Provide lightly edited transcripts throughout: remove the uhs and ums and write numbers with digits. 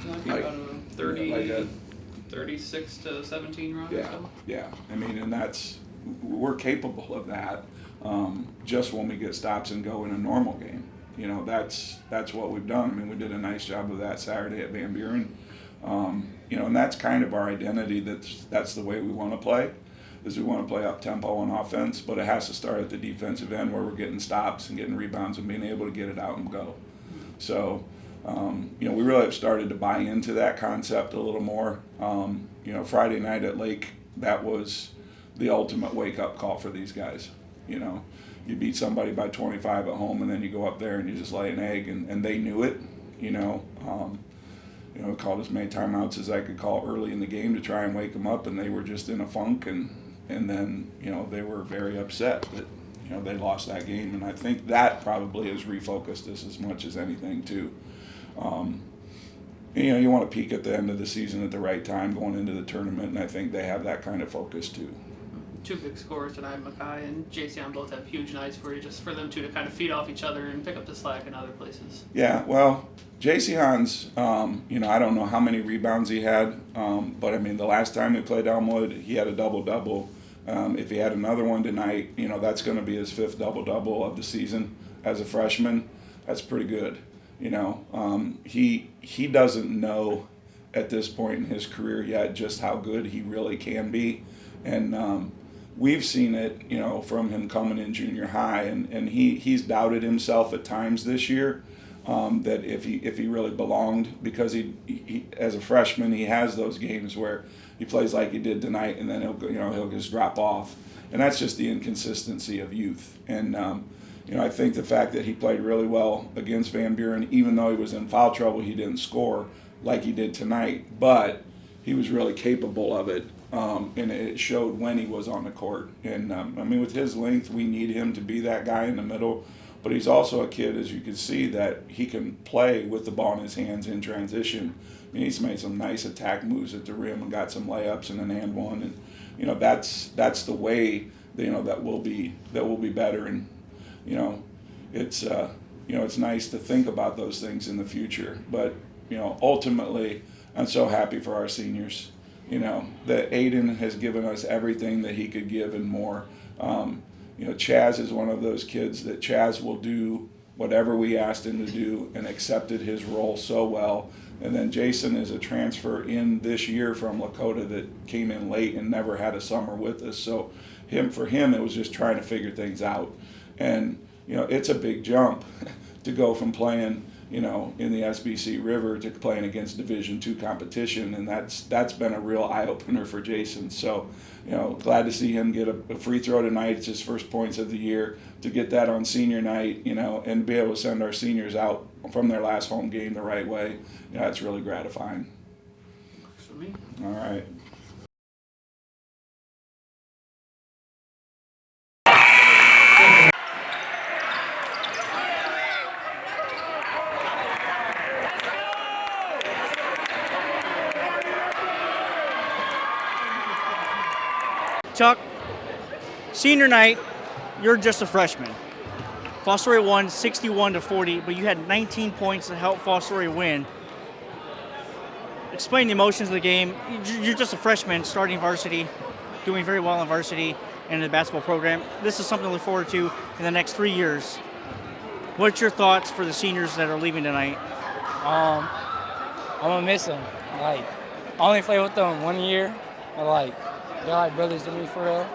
Might be about a 30, like a 36 to 17 run. Yeah, yeah. I mean, and we're capable of that. Just when we get stops and go in a normal game, that's what we've done. I mean, we did a nice job of that Saturday at Van Buren. And that's kind of our identity. That's the way we want to play. Is we want to play up tempo on offense, but it has to start at the defensive end where we're getting stops and getting rebounds and being able to get it out and go. So, we really have started to buy into that concept a little more. Friday night at Lake, that was the ultimate wake-up call for these guys. You beat somebody by 25 at home, and then you go up there and you just lay an egg, and they knew it. Called as many timeouts as I could call early in the game to try and wake them up, and they were just in a funk, and then they were very upset that they lost that game, and I think that probably has refocused us as much as anything too. You want to peak at the end of the season at the right time going into the tournament, and I think they have that kind of focus too. Two big scorers tonight, Machi and Jayceon both have huge nights for you, just for them two to kind of feed off each other and pick up the slack in other places. Yeah, well, Jayceon's, I don't know how many rebounds he had, but I mean, the last time he played Elmwood, he had a double-double. If he had another one tonight, that's going to be his 5th double-double of the season as a freshman. That's pretty good. He doesn't know at this point in his career yet just how good he really can be, and we've seen it, from him coming in junior high, and he's doubted himself at times this year. That if he really belonged, because he as a freshman he has those games where he plays like he did tonight, and then he'll just drop off, and that's just the inconsistency of youth. And I think the fact that he played really well against Van Buren, even though he was in foul trouble, he didn't score like he did tonight, but he was really capable of it, and it showed when he was on the court. And with his length, we need him to be that guy in the middle. But he's also a kid, as you can see, that he can play with the ball in his hands in transition. I mean, he's made some nice attack moves at the rim and got some layups and an and one, and that's the way that will be better. And it's nice to think about those things in the future. But ultimately, I'm so happy for our seniors. That Cayden has given us everything that he could give and more. Chaz is one of those kids that Chaz will do whatever we asked him to do and accepted his role so well. And then Jason is a transfer in this year from Lakota that came in late and never had a summer with us. So for him, it was just trying to figure things out. And, it's a big jump to go from playing, in the SBC River to playing against Division II competition, and that's been a real eye-opener for Jason. So, glad to see him get a free throw tonight. It's his first points of the year. To get that on senior night, and be able to send our seniors out from their last home game the right way, it's really gratifying. Works for me. All right. Chuck, senior night, you're just a freshman. Fostoria won 61-40, but you had 19 points to help Fostoria win. Explain the emotions of the game. You're just a freshman starting varsity, doing very well in varsity and in the basketball program. This is something to look forward to in the next 3 years. What's your thoughts for the seniors that are leaving tonight? I'm gonna miss them. I only played with them 1 year, but they're like brothers to me for real.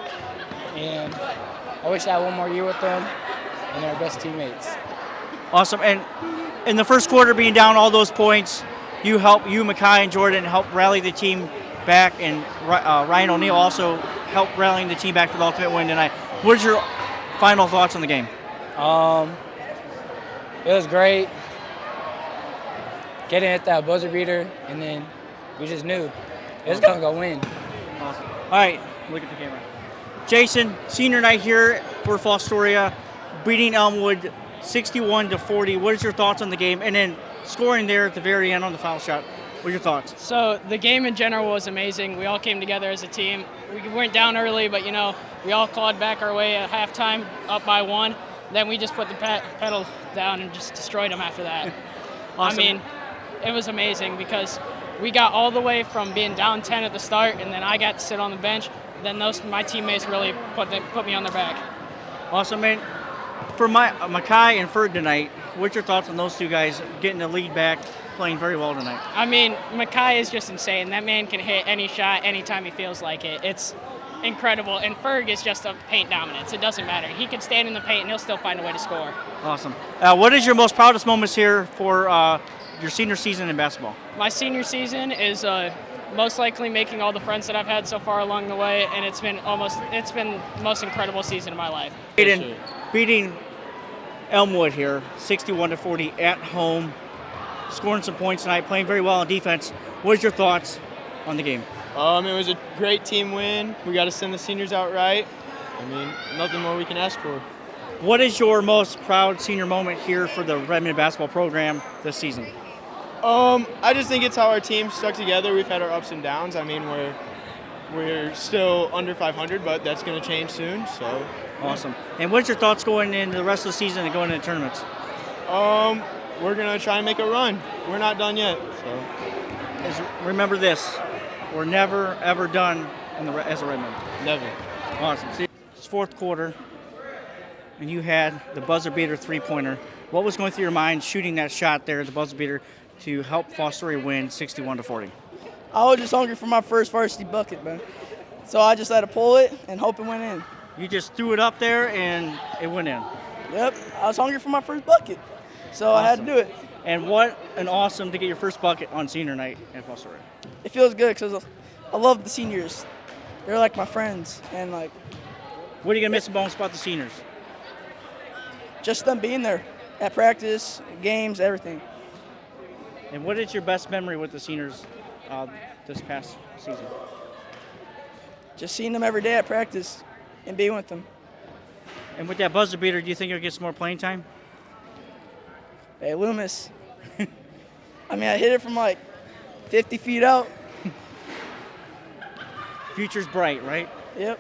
And I wish I had one more year with them, and they're best teammates. Awesome. And in the first quarter, being down all those points, you, Machi, and Jordan helped rally the team back, and Ryan Oneal also helped rallying the team back for the ultimate win tonight. What's your final thoughts on the game? It was great. Getting at that buzzer beater, and then we just knew it was going to go win. Awesome. All right, look at the camera. Jason, senior night here for Fostoria, beating Elmwood 61-40. What is your thoughts on the game? And then scoring there at the very end on the foul shot. What are your thoughts? So the game in general was amazing. We all came together as a team. We went down early, but we all clawed back our way at halftime, up by 1. Then we just put the pedal down and just destroyed them after that. Awesome. it was amazing because we got all the way from being down 10 at the start, and then I got to sit on the bench. Then my teammates really put me on their back. Awesome, man. For Machi and Ferg tonight, what's your thoughts on those two guys getting the lead back, playing very well tonight? I mean, Machi is just insane. That man can hit any shot anytime he feels like it. It's incredible. And Ferg is just a paint dominance. It doesn't matter. He can stand in the paint and he'll still find a way to score. Awesome. What is your most proudest moments here for your senior season in basketball? My senior season is most likely making all the friends that I've had so far along the way, and it's been the most incredible season of my life. Cayden beating Elmwood here, 61-40 at home, scoring some points tonight, playing very well on defense. What is your thoughts on the game? It was a great team win. We got to send the seniors out right. I mean, nothing more we can ask for. What is your most proud senior moment here for the Redmen basketball program this season? I just think it's how our team stuck together. We've had our ups and downs. I mean, we're still under 500, but that's going to change soon. So awesome. And what's your thoughts going into the rest of the season and going into tournaments? We're going to try and make a run. We're not done yet. So remember this: we're never ever done as a Redmen. Never. Awesome. See, it's fourth quarter, and you had the buzzer beater three-pointer. What was going through your mind shooting that shot there, the buzzer beater, to help Fostoria win 61-40? I was just hungry for my first varsity bucket, man. So I just had to pull it and hope it went in. You just threw it up there and it went in. Yep, I was hungry for my first bucket, so Awesome. I had to do it. And what an awesome to get your first bucket on senior night at Fostoria. It feels good because I love the seniors. They're like my friends, and like. What are you gonna miss most about the seniors? Just them being there at practice, games, everything. And what is your best memory with the seniors this past season? Just seeing them every day at practice and being with them. And with that buzzer beater, do you think you'll get some more playing time? Hey, Loomis. I mean, I hit it from like 50 feet out. Future's bright, right? Yep.